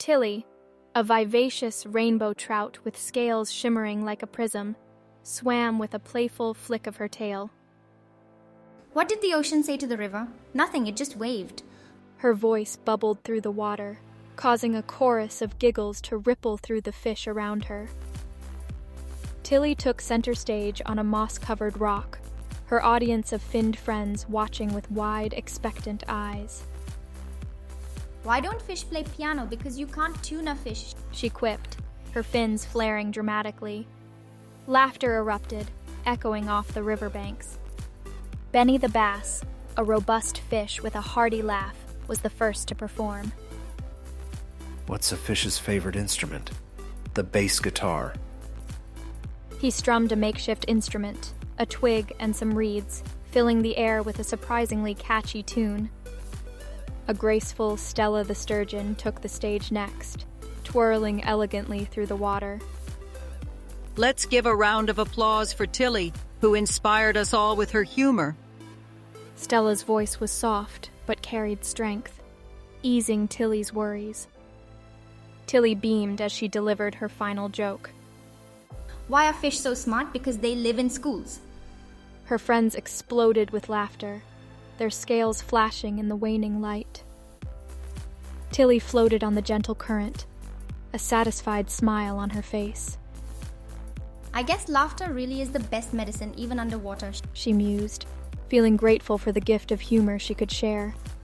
Tilly, a vivacious rainbow trout with scales shimmering like a prism, swam with a playful flick of her tail. What did the ocean say to the river? Nothing, it just waved. Her voice bubbled through the water, causing a chorus of giggles to ripple through the fish around her. Tilly took center stage on a moss-covered rock, her audience of finned friends watching with wide, expectant eyes. Why don't fish play piano? Because you can't tune a fish, she quipped, her fins flaring dramatically. Laughter erupted, echoing off the riverbanks. Benny the bass, a robust fish with a hearty laugh, was the first to perform. What's a fish's favorite instrument? The bass guitar. He strummed a makeshift instrument, a twig and some reeds, filling the air with a surprisingly catchy tune. A graceful Stella the sturgeon took the stage next, twirling elegantly through the water. Let's give a round of applause for Tilly, who inspired us all with her humor. Stella's voice was soft, but carried strength, easing Tilly's worries. Tilly beamed as she delivered her final joke. Why are fish so smart? Because they live in schools. Her friends exploded with laughter, their scales flashing in the waning light. Tilly floated on the gentle current, a satisfied smile on her face. I guess laughter really is the best medicine, even underwater, she mused, feeling grateful for the gift of humor she could share.